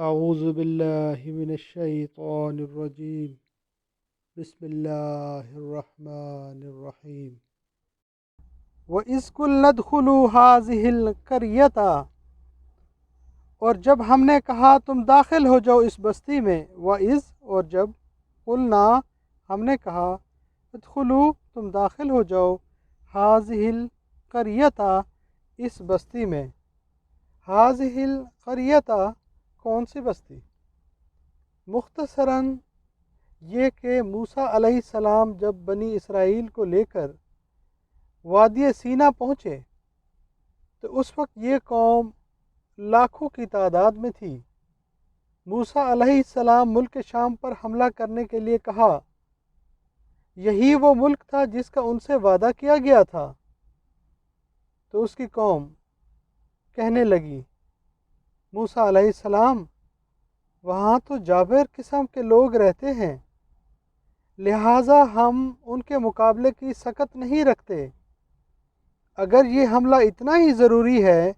اعوذ باللہ من الشیطان الرجیم بسم اللہ الرحمن الرحیم وَإِذْ قُلْنَا ادْخُلُوا هَٰذِهِ الْقَرْيَةَ، اور جب ہم نے کہا تم داخل ہو جاؤ اس بستی میں، وَإِذْ، اور جب، قُلْنَا، ہم نے کہا، ادْخُلُوا، تم داخل ہو جاؤ، هَٰذِهِ الْقَرْيَةَ، اس بستی میں۔ هَٰذِهِ الْقَرْيَةَ، کون سی بستی؟ مختصراً یہ کہ موسیٰ علیہ السلام جب بنی اسرائیل کو لے کر وادی سینا پہنچے تو اس وقت یہ قوم لاکھوں کی تعداد میں تھی۔ موسیٰ علیہ السلام ملک شام پر حملہ کرنے کے لیے کہا۔ یہی وہ ملک تھا جس کا ان سے وعدہ کیا گیا تھا۔ تو اس کی قوم کہنے لگی، موسیٰ علیہ السلام، وہاں تو جابر قسم کے لوگ رہتے ہیں، لہٰذا ہم ان کے مقابلے کی سکت نہیں رکھتے۔ اگر یہ حملہ اتنا ہی ضروری ہے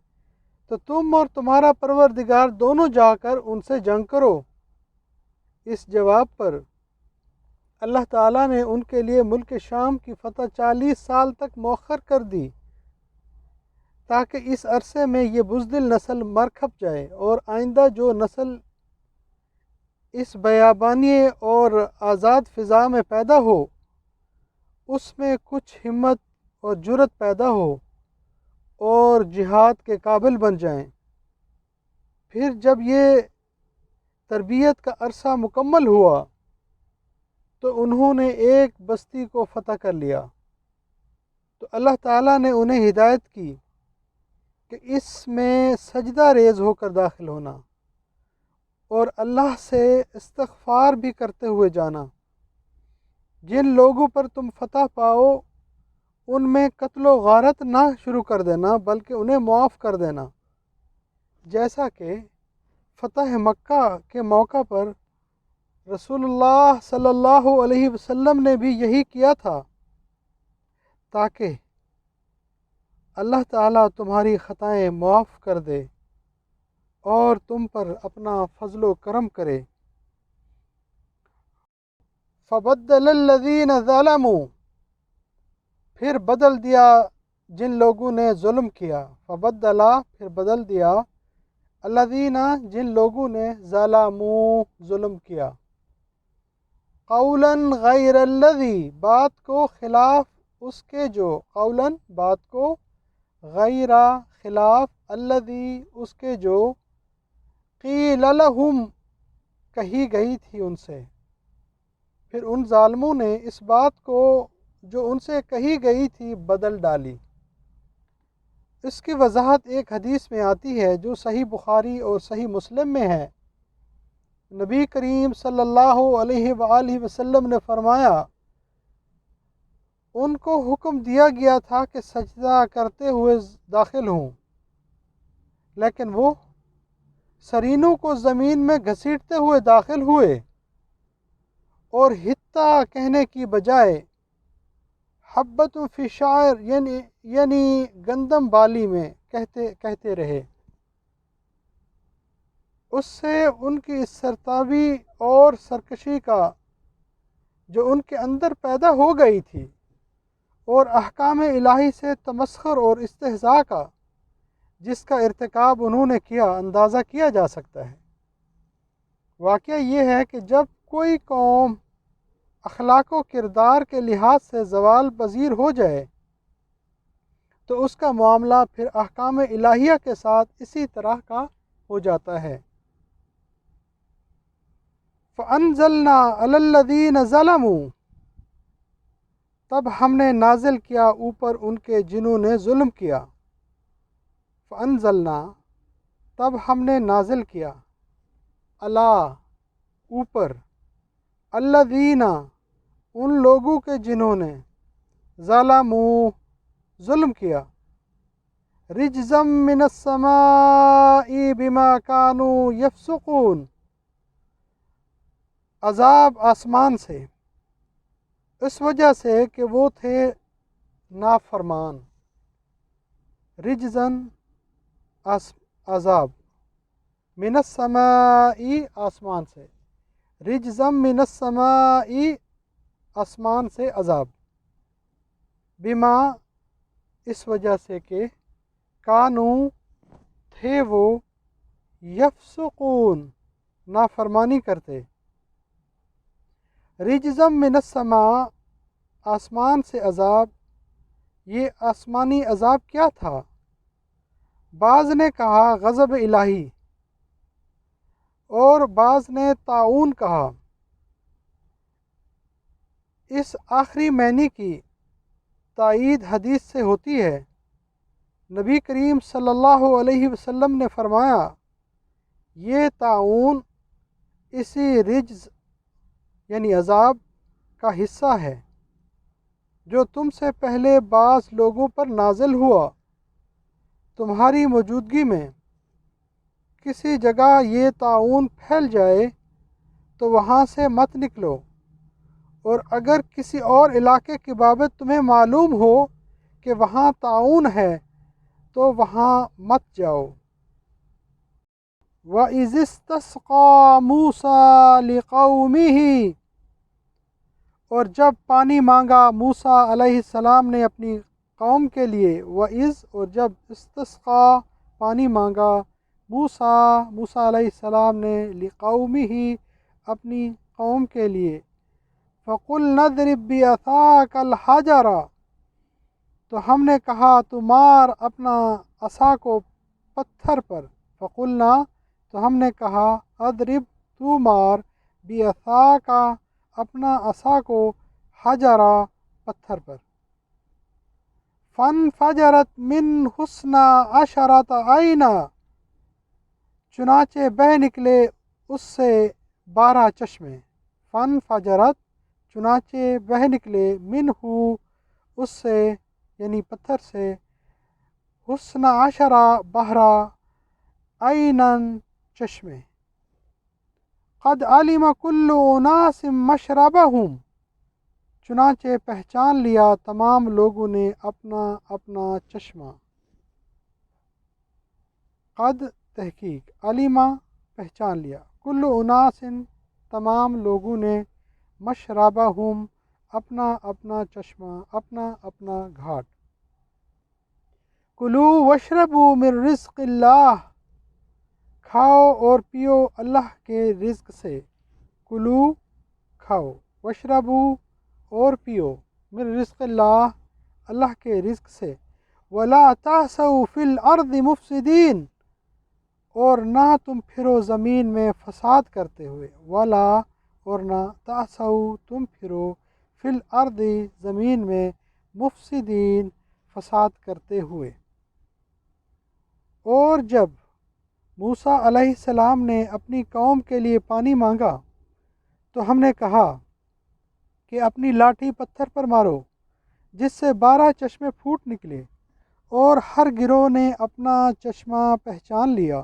تو تم اور تمہارا پروردگار دونوں جا کر ان سے جنگ کرو۔ اس جواب پر اللہ تعالیٰ نے ان کے لیے ملک شام کی فتح 40 سال تک مؤخر کر دی، تاکہ اس عرصے میں یہ بزدل نسل مر کھپ جائے اور آئندہ جو نسل اس بیابانی اور آزاد فضا میں پیدا ہو اس میں کچھ ہمت اور جرت پیدا ہو اور جہاد کے قابل بن جائیں۔ پھر جب یہ تربیت کا عرصہ مکمل ہوا تو انہوں نے ایک بستی کو فتح کر لیا، تو اللہ تعالیٰ نے انہیں ہدایت کی کہ اس میں سجدہ ریز ہو کر داخل ہونا اور اللہ سے استغفار بھی کرتے ہوئے جانا۔ جن لوگوں پر تم فتح پاؤ ان میں قتل و غارت نہ شروع کر دینا بلکہ انہیں معاف کر دینا، جیسا کہ فتح مکہ کے موقع پر رسول اللہ صلی اللہ علیہ وسلم نے بھی یہی کیا تھا، تاکہ اللہ تعالیٰ تمہاری خطائیں معاف کر دے اور تم پر اپنا فضل و کرم کرے۔ فَبَدَّلَ الَّذِينَ ظَلَمُوا، پھر بدل دیا جن لوگوں نے ظلم کیا۔ فَبَدَّلَ، پھر بدل دیا، الَّذِينَ، جن لوگوں نے ظَلَمُوا، ظلم کیا، قَوْلًا غَيْرَ الَّذِي، بات کو خلاف اس کے جو، قولاً، بات کو، غیر، خلاف، الذی، اس کے جو، قیل لہم، کہی گئی تھی ان سے۔ پھر ان ظالموں نے اس بات کو جو ان سے کہی گئی تھی بدل ڈالی۔ اس کی وضاحت ایک حدیث میں آتی ہے جو صحیح بخاری اور صحیح مسلم میں ہے۔ نبی کریم صلی اللہ علیہ وآلہ وسلم نے فرمایا، ان کو حکم دیا گیا تھا کہ سجدہ کرتے ہوئے داخل ہوں، لیکن وہ سرینوں کو زمین میں گھسیٹتے ہوئے داخل ہوئے اور حتیٰ کہنے کی بجائے حبۃ فی شعر، یعنی گندم بالی میں کہتے رہے۔ اس سے ان کی اس سرتابی اور سرکشی کا جو ان کے اندر پیدا ہو گئی تھی اور احکام الہی سے تمسخر اور استہزاء کا جس کا ارتکاب انہوں نے کیا اندازہ کیا جا سکتا ہے۔ واقعہ یہ ہے کہ جب کوئی قوم اخلاق و کردار کے لحاظ سے زوال پذیر ہو جائے تو اس کا معاملہ پھر احکام الہیہ کے ساتھ اسی طرح کا ہو جاتا ہے۔ فَأَنزَلْنَا عَلَى الَّذِينَ ظَلَمُوا، تب ہم نے نازل کیا اوپر ان کے جنہوں نے ظلم کیا۔ فَأَنزَلْنَا، تب ہم نے نازل کیا، عَلَىٰ، اوپر، الَّذِينَ، ان لوگوں کے جنہوں نے، ظَلَمُوا، ظلم کیا، رِجْزًا مِّنَ السَّمَاءِ بِمَا كَانُوا يَفْسُقُونَ، عذاب آسمان سے اس وجہ سے کہ وہ تھے نافرمان۔ رِجْزًا، عذاب، من السماء آسمان سے، رجزم من السماء آسمان سے عذاب، بما اس وجہ سے کہ کانو تھے وہ یفسقون نافرمانی کرتے، رجزم من السماء آسمان سے عذاب، یہ آسمانی عذاب کیا تھا؟ بعض نے کہا غضب الہی اور بعض نے طاعون کہا۔ اس آخری معنی کی تائید حدیث سے ہوتی ہے۔ نبی کریم صلی اللہ علیہ وسلم نے فرمایا، یہ طاعون اسی رجز یعنی عذاب کا حصہ ہے جو تم سے پہلے بعض لوگوں پر نازل ہوا۔ تمہاری موجودگی میں کسی جگہ یہ طاعون پھیل جائے تو وہاں سے مت نکلو، اور اگر کسی اور علاقے کی بابت تمہیں معلوم ہو کہ وہاں طاعون ہے تو وہاں مت جاؤ۔ وَإِذِ اسْتَسْقَىٰ مُوسَىٰ لِقَوْمِهِ، اور جب پانی مانگا موسیٰ علیہ السلام نے اپنی قوم کے لیے، وَإِذ اور جب استسقا پانی مانگا موسیٰ علیہ السلام نے لقومه اپنی قوم کے لیے، فَقُلْنَا اضْرِب بِّعَصَاكَ الْحَجَرَ، تو ہم نے کہا تو مار اپنا عصا کو پتھر پر، فَقُلْنَا تو ہم نے کہا اضرب تو مار بِعَصَاكَ اپنا عصا کو حجرا پتھر پر، فَانْفَجَرَتْ مِنْهُ اثْنَا عَشَرَةَ عَيْنًا، چنانچہ بہہ نکلے اس سے 12 چشمے، فَانْفَجَرَتْ چنانچہ بہہ نکلے منہ اس سے یعنی پتھر سے، اثنا عشرہ 12 عیناً چشمے، قد علم کل اناس مشربہم چنانچہ پہچان لیا تمام لوگوں نے اپنا اپنا چشمہ، قد تحقیق علما پہچان لیا، کل اناس تمام لوگوں نے، مشربہم اپنا اپنا چشمہ، اپنا اپنا گھاٹ، کلو واشربوا من رزق اللہ کھاؤ اور پیو اللہ کے رزق سے، کلو کھاؤ، واشربوا اور پیو، من رزق اللہ اللہ کے رزق سے، ولا تعثوا فی الارض مفسدین اور نہ تم پھرو زمین میں فساد کرتے ہوئے، ولا اور نہ تعثوا تم پھرو فی الارض زمین میں، مفسدین فساد کرتے ہوئے۔ اور جب موسیٰ علیہ السلام نے اپنی قوم کے لیے پانی مانگا تو ہم نے کہا کہ اپنی لاٹھی پتھر پر مارو، جس سے 12 چشمے پھوٹ نکلے، اور ہر گروہ نے اپنا چشمہ پہچان لیا،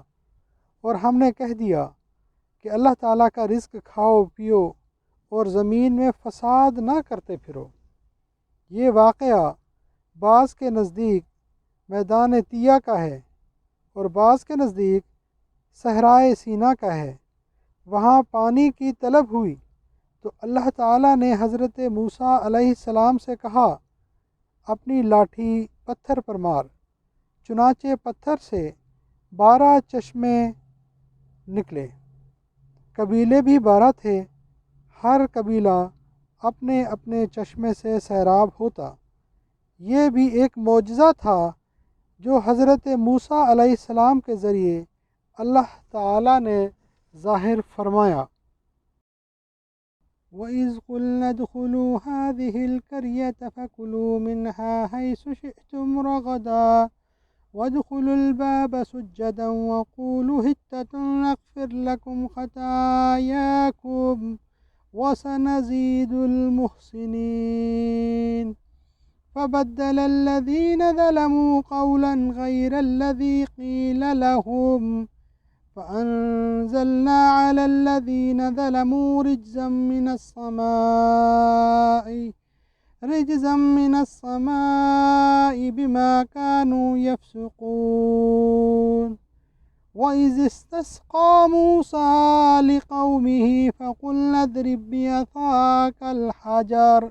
اور ہم نے کہہ دیا کہ اللہ تعالیٰ کا رزق کھاؤ پیو اور زمین میں فساد نہ کرتے پھرو۔ یہ واقعہ بعض کے نزدیک میدان طیہ کا ہے اور بعض کے نزدیک صحرائے سینا کا ہے۔ وہاں پانی کی طلب ہوئی تو اللہ تعالیٰ نے حضرت موسیٰ علیہ السلام سے کہا اپنی لاٹھی پتھر پر مار، چنانچہ پتھر سے 12 چشمے نکلے، قبیلے بھی 12 تھے، ہر قبیلہ اپنے اپنے چشمے سے سیراب ہوتا۔ یہ بھی ایک معجزہ تھا جو حضرت موسیٰ علیہ السلام کے ذریعے اللہ تعالیٰ نے ظاہر فرمایا۔ وَإِذْ قُلْنَا ادْخُلُوا هَٰذِهِ الْقَرْيَةَ فَكُلُوا مِنْهَا حَيْثُ شِئْتُمْ رَغَدًا وَادْخُلُوا الْبَابَ سُجَّدًا وَقُولُوا حِطَّةٌ نَغْفِرْ لَكُمْ خَطَايَاكُمْ وَسَنَزِيدُ الْمُحْسِنِينَ فَبَدَّلَ الَّذِينَ ظَلَمُوا قَوْلًا غَيْرَ الَّذِي قِيلَ لَهُمْ فَأَنزَلْنَا عَلَى الَّذِينَ ظَلَمُوا رِجْزًا مِّنَ السَّمَاءِ بِمَا كَانُوا يَفْسُقُونَ وإذ استسقى موسى لقومه فقلنا اضرب بعصاك الحجر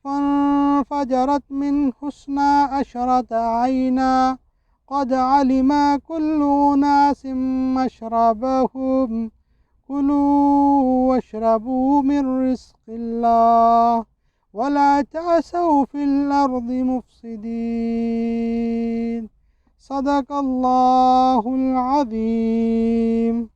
فانفجرت منه 12 عينا قد علم كل أناس مشربهم كلوا واشربوا من رزق الله ولا تعثوا في الأرض مفسدين. صدق الله العظيم.